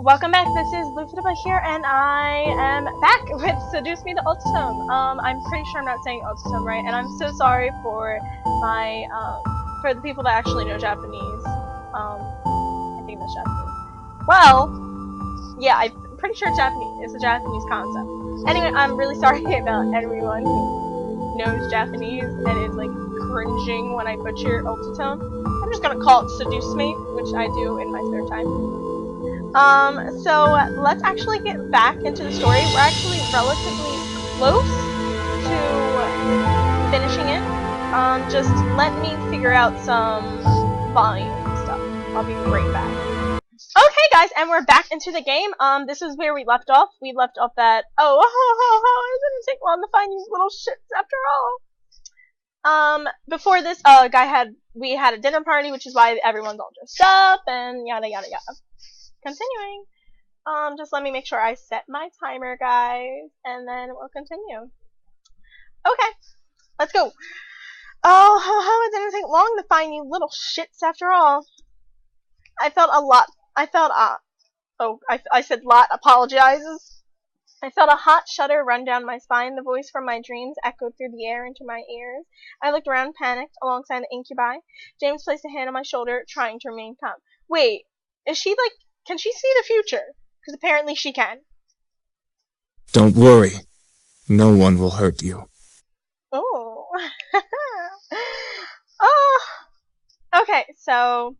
Welcome back, this is Lufiteab here, and I am back with Seduce Me the Otome. I'm pretty sure I'm not saying Otome right, and I'm so sorry for my, for the people that actually know Japanese. I think that's Japanese. Well, yeah, I'm pretty sure it's a Japanese concept. Anyway, I'm really sorry about everyone who knows Japanese and is, like, cringing when I butcher Otome. I'm just gonna call it Seduce Me, which I do in my spare time. So let's actually get back into the story. We're actually relatively close to finishing it. Just let me figure out some volume stuff. I'll be right back. Okay, guys, and we're back into the game. This is where we left off. We left off that, it didn't take long to find these little shits after all. Before this, we had a dinner party, which is why everyone's all dressed up, and yada yada yada. Continuing. Just let me make sure I set my timer, guys, and then we'll continue. Okay, let's go. Oh, it didn't take long to find you little shits after all. I said lot apologizes. I felt a hot shudder run down my spine. The voice from my dreams echoed through the air into my ears. I looked around, panicked, alongside the incubi. James placed a hand on my shoulder, trying to remain calm. Wait, is she like... Can she see the future? Because apparently she can. Don't worry. No one will hurt you. Oh. Oh. Okay, so...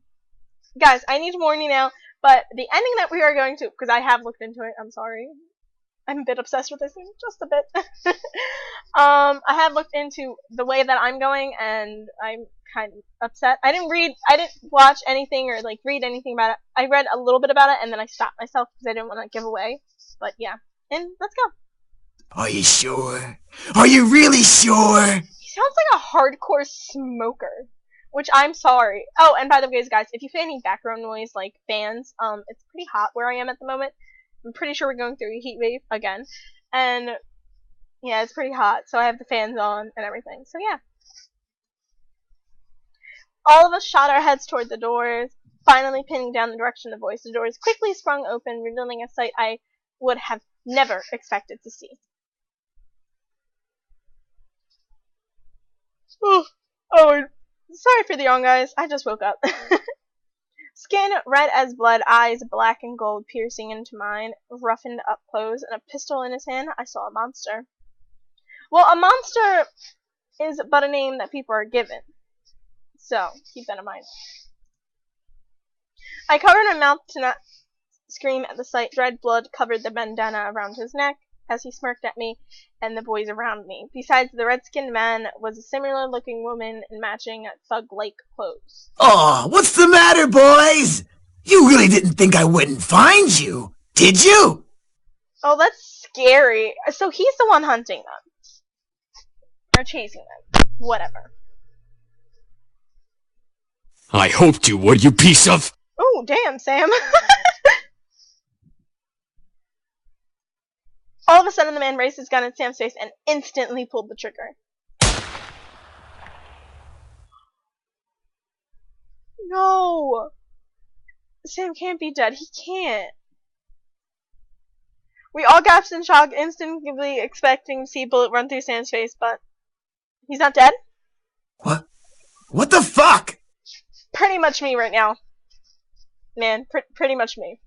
Guys, I need to warn you now, but the ending that we are going to... Because I have looked into it, I'm sorry. I'm a bit obsessed with this thing, just a bit. I have looked into the way that I'm going, and I'm kind of upset. I didn't watch anything or like read anything about it. I read a little bit about it and then I stopped myself because I didn't want to give away. But yeah, and let's go. Are you sure? Are you really sure? He sounds like a hardcore smoker, which I'm sorry. Oh, and by the way, guys, if you feel any background noise like fans, it's pretty hot where I am at the moment. I'm pretty sure we're going through a heat wave again, and yeah, it's pretty hot, so I have the fans on and everything. So yeah. All of us shot our heads toward the doors, finally pinning down the direction of the voice. The doors quickly sprung open, revealing a sight I would have never expected to see. Oh, sorry for the yawn, guys. I just woke up. Skin red as blood, eyes black and gold piercing into mine, roughened up clothes, and a pistol in his hand. I saw a monster. Well, a monster is but a name that people are given. So, keep that in mind. I covered my mouth to not scream at the sight. Red blood covered the bandana around his neck as he smirked at me and the boys around me. Besides the red-skinned man was a similar-looking woman in matching thug-like clothes. Oh, what's the matter, boys? You really didn't think I wouldn't find you, did you? Oh, that's scary. So he's the one hunting them. Or chasing them. Whatever. I hoped you would, you piece of... Oh, damn, Sam. All of a sudden, the man raised his gun at Sam's face and instantly pulled the trigger. No! Sam can't be dead. He can't. We all gasped in shock, instinctively expecting to see a bullet run through Sam's face, but he's not dead? What? What the fuck? Pretty much me right now. Man, pretty much me.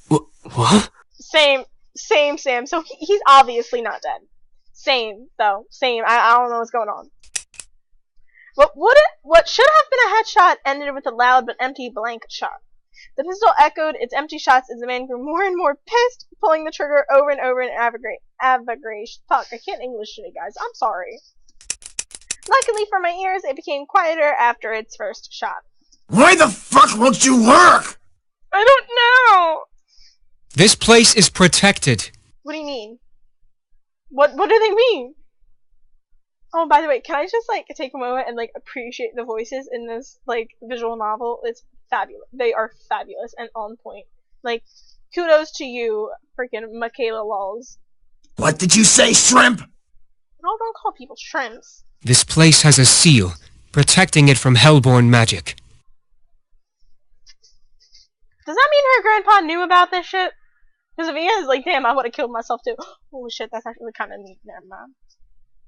What? Same, Sam. So he's obviously not dead. Same, though. Same. I don't know what's going on. What should have been a headshot ended with a loud but empty blank shot. The pistol echoed its empty shots as the man grew more and more pissed, pulling the trigger over and over in aggravation. Fuck, I can't English today, guys. I'm sorry. Luckily for my ears, it became quieter after its first shot. Why the fuck won't you work? I don't know! This place is protected. What do you mean? What do they mean? Oh, by the way, can I just, like, take a moment and, like, appreciate the voices in this, like, visual novel? It's fabulous. They are fabulous and on point. Like, kudos to you, freaking Michaela Laws. What did you say, shrimp? Oh, don't call people shrimps. This place has a seal, protecting it from hellborn magic. Does that mean her grandpa knew about this shit? Because if he is, like, damn, I would have killed myself too. Oh shit, that's actually kind of neat. Never mind.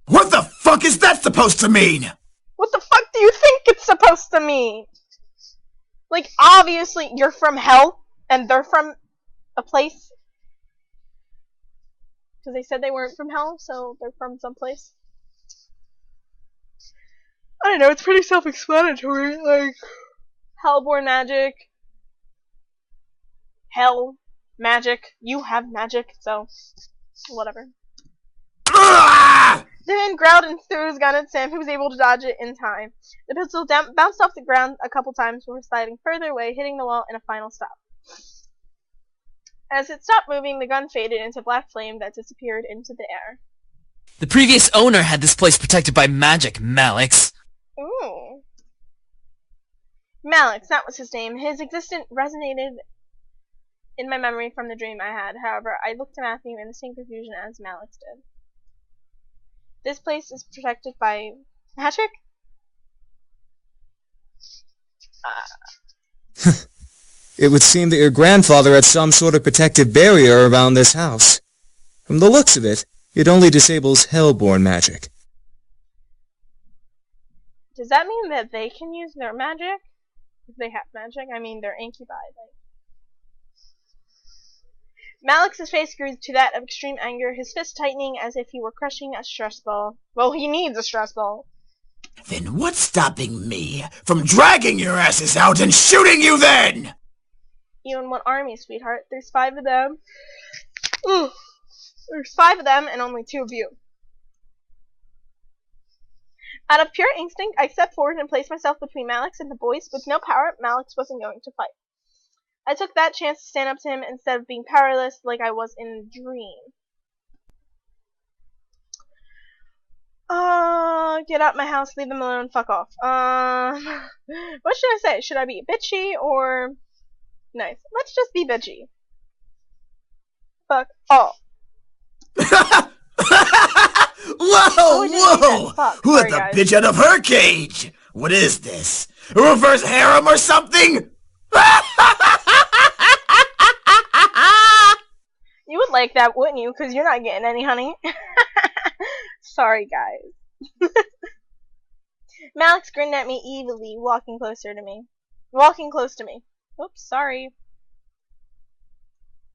What the fuck is that supposed to mean? What the fuck do you think it's supposed to mean? Like, obviously, you're from hell, and they're from a place. Because they said they weren't from hell, so they're from someplace. I don't know, it's pretty self-explanatory. Like, hellborn magic. Hell. Magic. You have magic, so whatever. The man growled and threw his gun at Sam, who was able to dodge it in time. The pistol bounced off the ground a couple times before sliding further away, hitting the wall in a final stop. As it stopped moving, the gun faded into black flame that disappeared into the air. The previous owner had this place protected by magic, Malix. Ooh. Malix, that was his name. His existence resonated in my memory from the dream I had. However, I looked to Matthew in the same confusion as Malix did. This place is protected by magic? It would seem that your grandfather had some sort of protective barrier around this house. From the looks of it, it only disables hellborn magic. Does that mean that they can use their magic? If they have magic? I mean, they're incubi. Malix's face grew to that of extreme anger, his fist tightening as if he were crushing a stress ball. Well, he needs a stress ball. Then what's stopping me from dragging your asses out and shooting you then? You in what army, sweetheart? There's 5 of them. Ooh. There's 5 of them and only 2 of you. Out of pure instinct, I stepped forward and placed myself between Malix and the boys. With no power, Malix wasn't going to fight. I took that chance to stand up to him instead of being powerless like I was in a dream. Get out my house, leave them alone, fuck off. What should I say? Should I be bitchy or nice? Let's just be bitchy. Fuck off. Whoa! Fuck. Who let Sorry, the guys. bitch out of her cage? What is this? A reverse harem or something? You would like that, wouldn't you? Because you're not getting any, honey. Sorry, guys. Malix grinned at me evilly, walking close to me. Oops, sorry.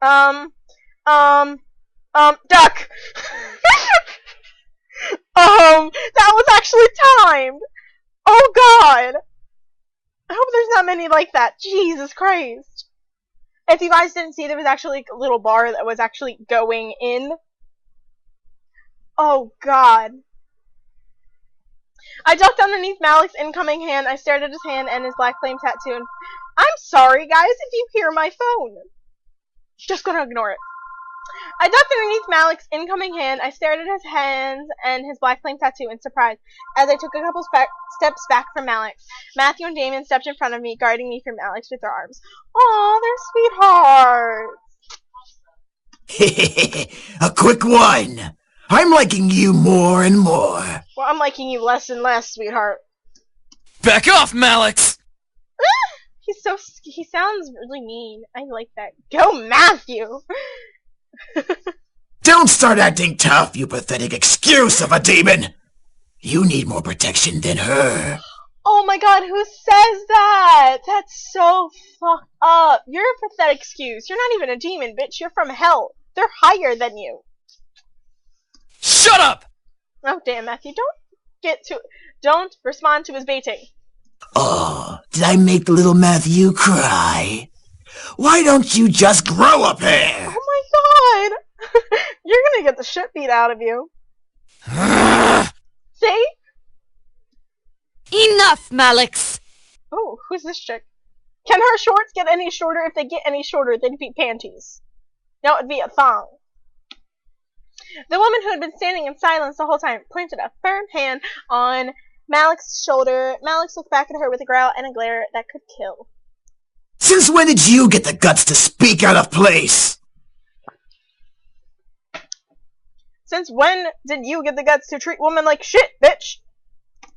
Duck! That was actually timed! Oh god! I hope there's not many like that. Jesus Christ. If you guys didn't see, there was actually like a little bar that was actually going in. Oh god. I ducked underneath Malix's incoming hand. I stared at his hand and his black flame tattoo. And I'm sorry, guys, if you hear my phone. Just gonna ignore it. I ducked underneath Malix's incoming hand. I stared at his hands and his black flame tattoo in surprise as I took a couple steps back from Malix. Matthew and Damon stepped in front of me, guarding me from Malix with their arms. Aw, they're sweethearts. A quick one. I'm liking you more and more. Well, I'm liking you less and less, sweetheart. Back off, Malix! He sounds really mean. I like that. Go, Matthew! Don't start acting tough, you pathetic excuse of a demon. You need more protection than her. Oh my god, who says that? That's so fucked up. You're a pathetic excuse. You're not even a demon, bitch. You're from hell. They're higher than you. Shut up! Oh, damn, Matthew. Don't respond to his baiting. Oh, did I make the little Matthew cry? Why don't you just grow a pair? Oh my god! You're gonna get the shit beat out of you. See? Enough, Malix! Oh, who's this chick? Can her shorts get any shorter? If they get any shorter, they'd be panties. No, it'd be a thong. The woman who had been standing in silence the whole time planted a firm hand on Malix's shoulder. Malix looked back at her with a growl and a glare that could kill. Since when did you get the guts to speak out of place? Since when did you get the guts to treat women like shit, bitch?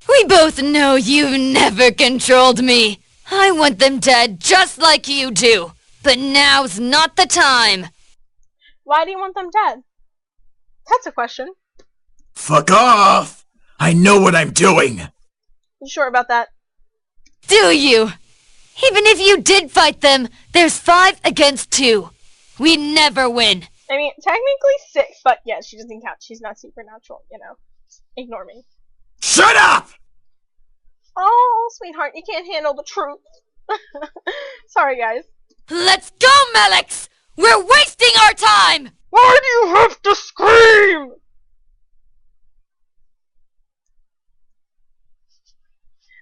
We both know you've never controlled me. I want them dead just like you do. But now's not the time. Why do you want them dead? That's a question. Fuck off! I know what I'm doing! You sure about that? Do you? Even if you did fight them, there's 5 against 2. We never win. I mean, technically 6, but yeah, she doesn't count. She's not supernatural, you know. Ignore me. Shut up! Oh, sweetheart, you can't handle the truth. Sorry, guys. Let's go, Malix! We're wasting our time! Why do you have to scream?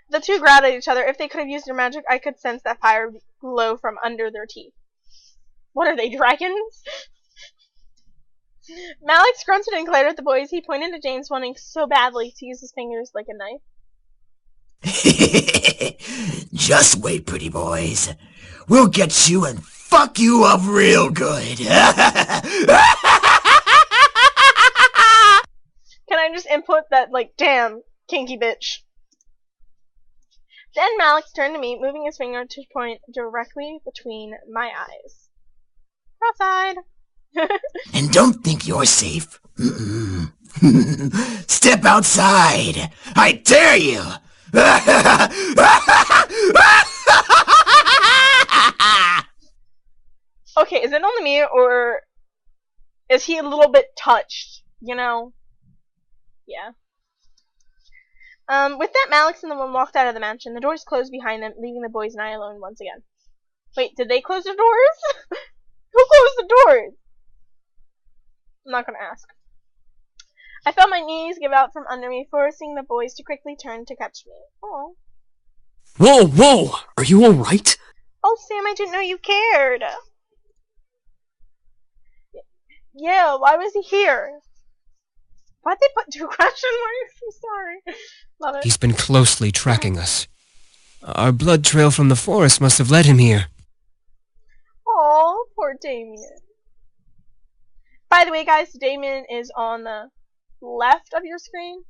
The two growled at each other. If they could have used their magic, I could sense that fire glow from under their teeth. What are they, dragons? Malix grunted and glared at the boys. He pointed to James, wanting so badly to use his fingers like a knife. Just wait, pretty boys. We'll get you and fuck you up real good. Can I just input that, like, damn, kinky bitch? Then Malix turned to me, moving his finger to point directly between my eyes. Cross-eyed. And don't think you're safe. Step outside. I dare you. Okay, is it only me, or is he a little bit touched? You know? Yeah. With that, Malix and the woman walked out of the mansion. The doors closed behind them, leaving the boys and I alone once again. Wait, did they close the doors? Who closed the doors? I'm not gonna ask. I felt my knees give out from under me, forcing the boys to quickly turn to catch me. Oh. Whoa, whoa! Are you alright? Oh, Sam, I didn't know you cared. Yeah, why was he here? Why'd they put 2 question marks? I'm sorry. Love it. He's been closely tracking us. Our blood trail from the forest must have led him here. Oh, poor Damien. By the way, guys, Damien is on the left of your screen.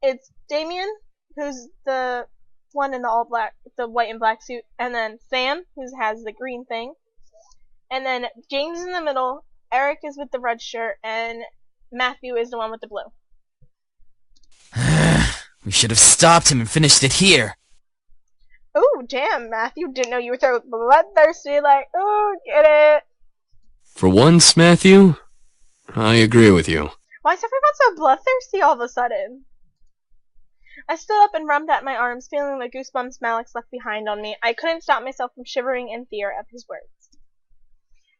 It's Damien, who's the one in the all black, the white and black suit, and then Sam, who has the green thing, and then James is in the middle, Eric is with the red shirt, and Matthew is the one with the blue. We should have stopped him and finished it here. Ooh, damn, Matthew, didn't know you were so bloodthirsty, like, ooh, get it. For once, Matthew, I agree with you. Why is everyone so bloodthirsty all of a sudden? I stood up and rubbed at my arms, feeling the goosebumps Malix left behind on me. I couldn't stop myself from shivering in fear at his words.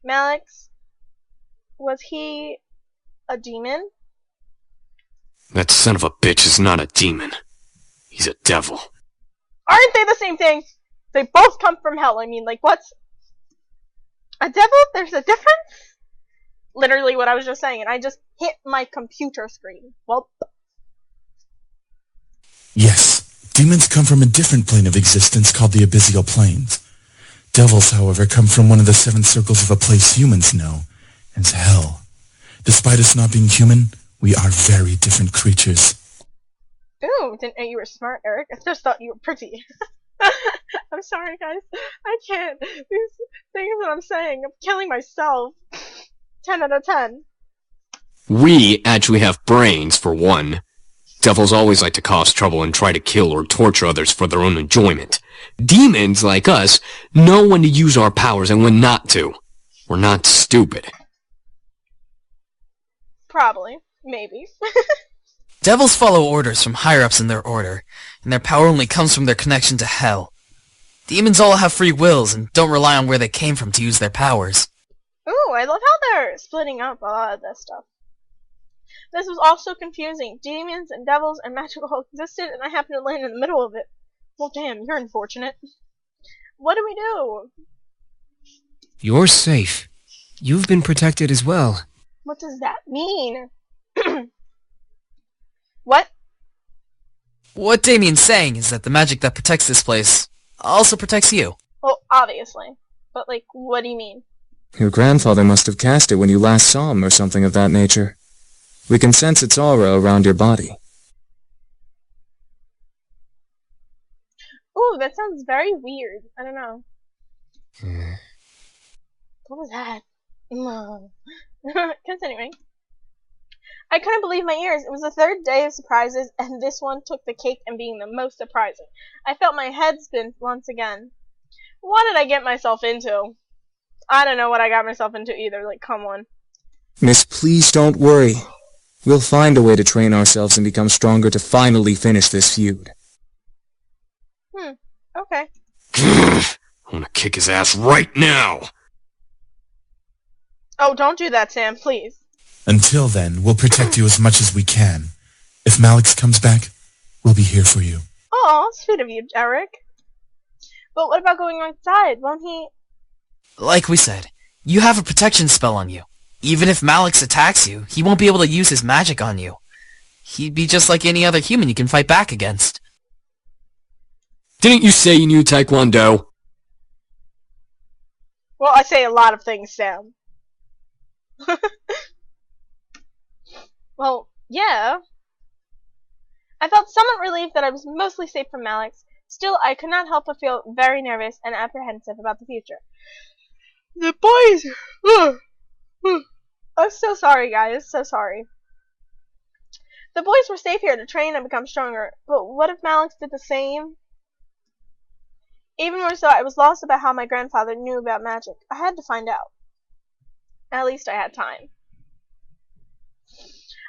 Malix, was he a demon? That son of a bitch is not a demon. He's a devil. Aren't they the same thing? They both come from hell. I mean, like, what's... a devil? There's a difference? Literally what I was just saying, and I just hit my computer screen. Well... Yes, demons come from a different plane of existence called the abyssal planes. Devils, however, come from one of the 7 circles of a place humans know as hell. Despite us not being human, we are very different creatures. Ooh, didn't know you were smart, Eric. I just thought you were pretty. I'm sorry, guys. I can't. These things that I'm saying, I'm killing myself. 10 out of 10. We actually have brains, for one. Devils always like to cause trouble and try to kill or torture others for their own enjoyment. Demons, like us, know when to use our powers and when not to. We're not stupid. Probably. Maybe. Devils follow orders from higher-ups in their order, and their power only comes from their connection to hell. Demons all have free wills and don't rely on where they came from to use their powers. Ooh, I love how they're splitting up a lot of this stuff. This was all so confusing. Demons and devils and magic all existed, and I happened to land in the middle of it. Well, damn, you're unfortunate. What do we do? You're safe. You've been protected as well. What does that mean? What? What Damien's saying is that the magic that protects this place also protects you. Well, obviously. But, like, what do you mean? Your grandfather must have cast it when you last saw him or something of that nature. We can sense its aura around your body. Ooh, that sounds very weird. I don't know. What was that? No. Continuing. I couldn't believe my ears. It was the third day of surprises, and this one took the cake in being the most surprising. I felt my head spin once again. What did I get myself into? I don't know what I got myself into either. Like, come on. Miss, please don't worry. We'll find a way to train ourselves and become stronger to finally finish this feud. Okay. I want to kick his ass right now. Oh, don't do that, Sam, please. Until then, we'll protect you as much as we can. If Malix comes back, we'll be here for you. Aw, sweet of you, Eric. But what about going outside? Won't he... Like we said, you have a protection spell on you. Even if Malix attacks you, he won't be able to use his magic on you. He'd be just like any other human you can fight back against. Didn't you say you knew Taekwondo? Well, I say a lot of things, Sam. Well, yeah. I felt somewhat relieved that I was mostly safe from Malix. Still, I could not help but feel very nervous and apprehensive about the future. The boys... I'm so sorry, guys. So sorry. The boys were safe here to train and become stronger, but what if Malix did the same? Even more so, I was lost about how my grandfather knew about magic. I had to find out. At least I had time.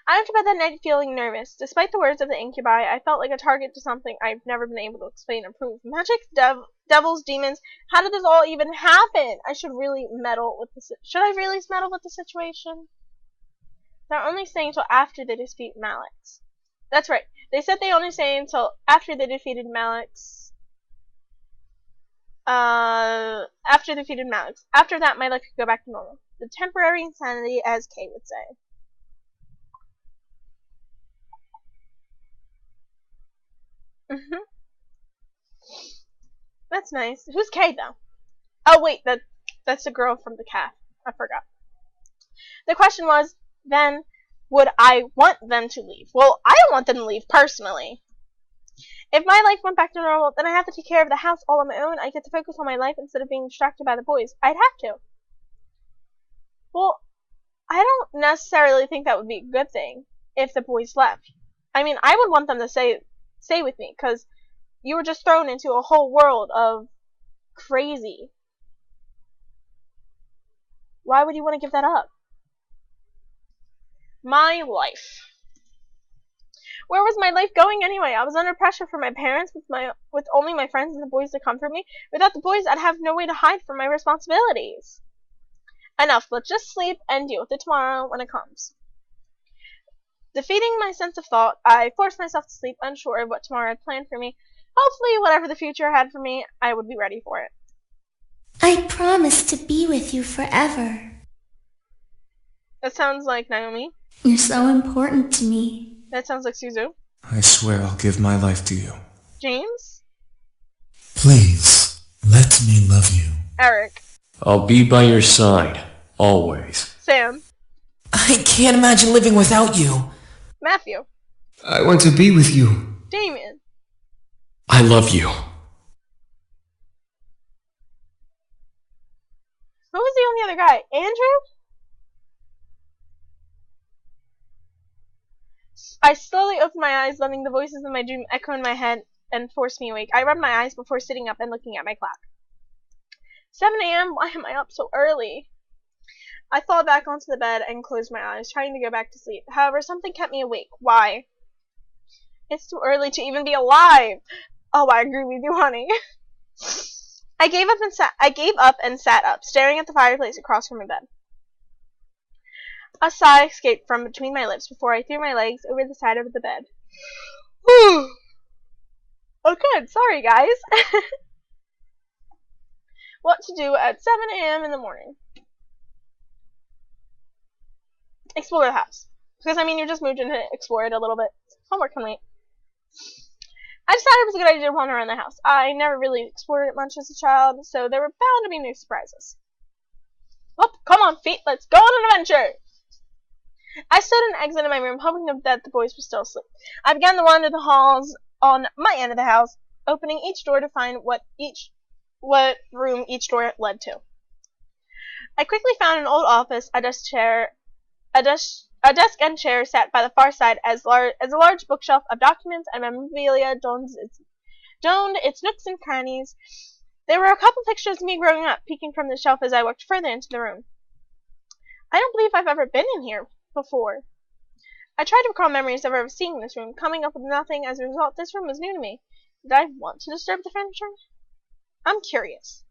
I went to bed that night feeling nervous. Despite the words of the incubi, I felt like a target to something I've never been able to explain or prove. Magic, devils, demons. How did this all even happen? I should really meddle with the Should I really meddle with the situation? They're only staying until after they defeat Malix. That's right. They said they only stay until after they defeated Malix. After defeated Malix. After that, my life could go back to normal. The temporary insanity, as Kay would say. That's nice. Who's Kay, though? Oh, wait, that's the girl from the calf. I forgot. The question was, then, would I want them to leave? Well, I don't want them to leave, personally. If my life went back to normal, then I have to take care of the house all on my own. I get to focus on my life instead of being distracted by the boys. I'd have to. Well, I don't necessarily think that would be a good thing if the boys left. I mean, I would want them to stay with me, because you were just thrown into a whole world of crazy. Why would you want to give that up? My life. Where was my life going anyway? I was under pressure from my parents with only my friends and the boys to comfort me. Without the boys, I'd have no way to hide from my responsibilities. Enough, let's just sleep and deal with it tomorrow when it comes. Defeating my sense of thought, I forced myself to sleep, unsure of what tomorrow had planned for me. Hopefully, whatever the future had for me, I would be ready for it. I promise to be with you forever. That sounds like Naomi. You're so important to me. That sounds like Suzu. I swear I'll give my life to you. James? Please, let me love you. Eric. I'll be by your side, always. Sam. I can't imagine living without you. Matthew. I want to be with you. Damien. I love you. Who was the only other guy? Andrew? I slowly opened my eyes, letting the voices in my dream echo in my head and force me awake. I rubbed my eyes before sitting up and looking at my clock. 7 a.m.? Why am I up so early? I fell back onto the bed and closed my eyes, trying to go back to sleep. However, something kept me awake. Why? It's too early to even be alive. Oh, I agree with you, honey. I gave up and sat up, staring at the fireplace across from my bed. A sigh escaped from between my lips before I threw my legs over the side of the bed. Oh, good. Sorry, guys. What to do at 7 a.m. in the morning? Explore the house. Because, I mean, you just moved in to explore it a little bit. Homework can wait. I decided it was a good idea to wander around the house. I never really explored it much as a child, so there were bound to be new surprises. Oh, come on, feet. Let's go on an adventure. I stood and exited my room, hoping that the boys were still asleep. I began to wander the halls on my end of the house, opening each door to find what room each door led to. I quickly found an old office, a desk and chair sat by the far side as a large bookshelf of documents and memorabilia donned its nooks and crannies. There were a couple pictures of me growing up peeking from the shelf as I walked further into the room. I don't believe I've ever been in here before. I tried to recall memories of ever seeing this room, coming up with nothing. As a result, this room was new to me. Did I want to disturb the furniture? I'm curious.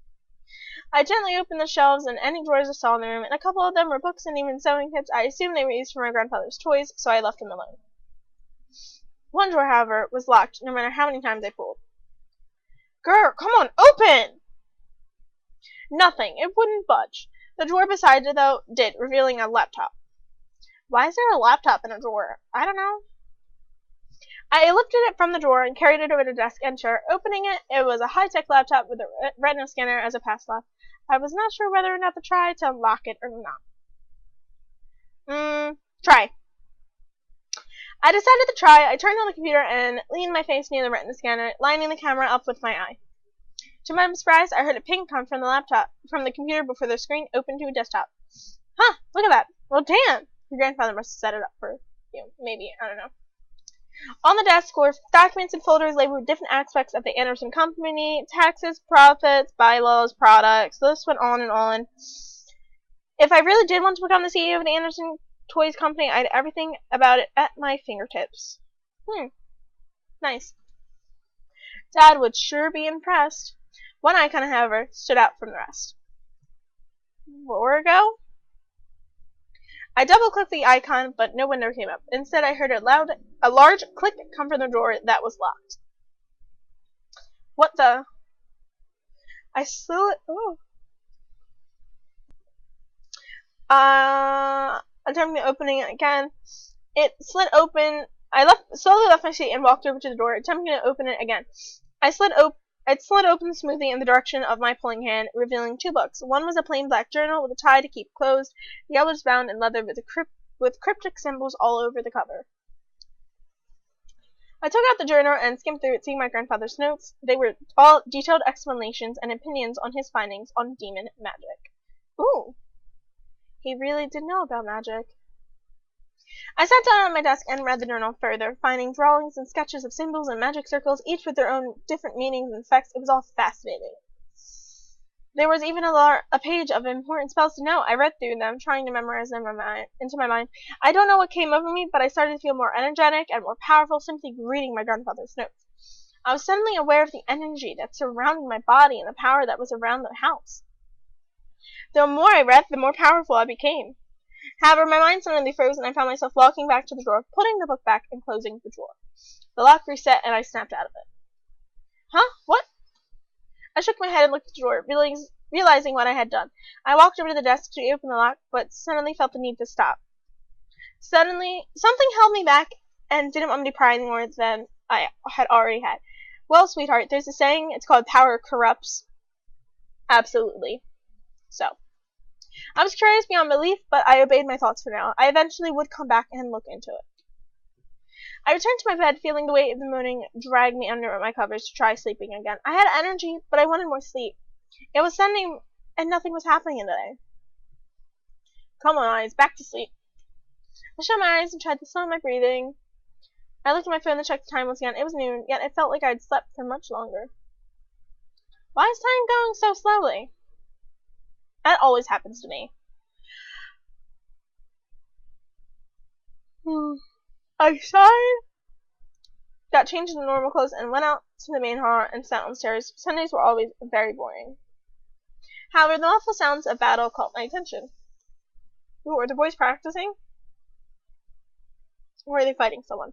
I gently opened the shelves and any drawers I saw in the room, and a couple of them were books and even sewing kits. I assumed they were used for my grandfather's toys, so I left them alone. One drawer, however, was locked, no matter how many times I pulled. Girl, come on, open! Nothing. It wouldn't budge. The drawer beside it, though, did, revealing a laptop. Why is there a laptop in a drawer? I don't know. I lifted it from the drawer and carried it over to the desk and chair. Opening it, it was a high-tech laptop with a retina scanner as a pass-lock. I was not sure whether or not to try to unlock it or not. Try. I decided to try. I turned on the computer and leaned my face near the retina scanner, lining the camera up with my eye. To my surprise, I heard a ping come from the computer before the screen opened to a desktop. Huh, look at that. Well, damn. Your grandfather must have set it up for you. Maybe, I don't know. On the desk were documents and folders labeled with different aspects of the Anderson Company, taxes, profits, bylaws, products. The list went on and on. If I really did want to become the CEO of the Anderson Toys Company, I had everything about it at my fingertips. Nice. Dad would sure be impressed. One icon, however, stood out from the rest. Vorgo? I double-clicked the icon, but no window came up. Instead, I heard a large click come from the drawer that was locked. What the? I slid it. Oh. Attempting opening it again. It slid open. I slowly left my seat and walked over to the door, attempting to open it again. It slid open smoothly in the direction of my pulling hand, revealing two books. One was a plain black journal with a tie to keep closed. The other was bound in leather with cryptic symbols all over the cover. I took out the journal and skimmed through it, seeing my grandfather's notes. They were all detailed explanations and opinions on his findings on demon magic. Ooh. He really did know about magic. I sat down at my desk and read the journal further, finding drawings and sketches of symbols and magic circles, each with their own different meanings and effects. It was all fascinating. There was even a page of important spells to know. I read through them, trying to memorize them into my mind. I don't know what came over me, but I started to feel more energetic and more powerful simply reading my grandfather's notes. I was suddenly aware of the energy that surrounded my body and the power that was around the house. The more I read, the more powerful I became. However, my mind suddenly froze, and I found myself walking back to the drawer, putting the book back, and closing the drawer. The lock reset, and I snapped out of it. Huh? What? I shook my head and looked at the drawer, realizing what I had done. I walked over to the desk to open the lock, but suddenly felt the need to stop. Suddenly, something held me back and didn't want me to pry any more than I had already had. Well, sweetheart, there's a saying, it's called power corrupts. Absolutely. So. I was curious beyond belief, but I obeyed my thoughts for now. I eventually would come back and look into it. I returned to my bed, feeling the weight of the morning drag me under my covers to try sleeping again. I had energy, but I wanted more sleep. It was Sunday, and nothing was happening today. Come on, eyes, back to sleep. I shut my eyes and tried to slow my breathing. I looked at my phone to check the time once again. It was noon, yet it felt like I had slept for much longer. Why is time going so slowly? That always happens to me. I sighed, got changed into normal clothes, and went out to the main hall and sat on the stairs. Sundays were always very boring. However, the awful sounds of battle caught my attention. Ooh, are the boys practicing? Or are they fighting someone?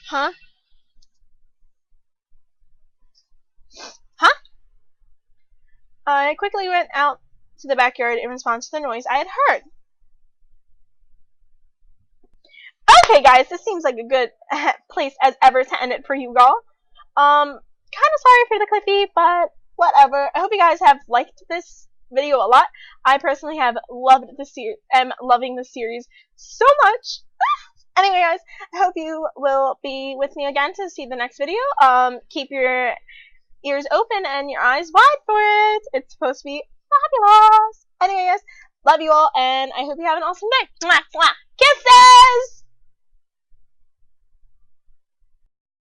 Huh? Huh? I quickly went out to the backyard in response to the noise I had heard. Okay, guys, this seems like a good place as ever to end it for you all. Kind of sorry for the cliffy, but whatever. I hope you guys have liked this video a lot. I personally have loved this am loving this series so much. Anyway, guys, I hope you will be with me again to see the next video. Keep your ears open and your eyes wide for it. It's supposed to be Fabulous. Anyways, love you all, and I hope you have an awesome day. Mwah, mwah. Kisses!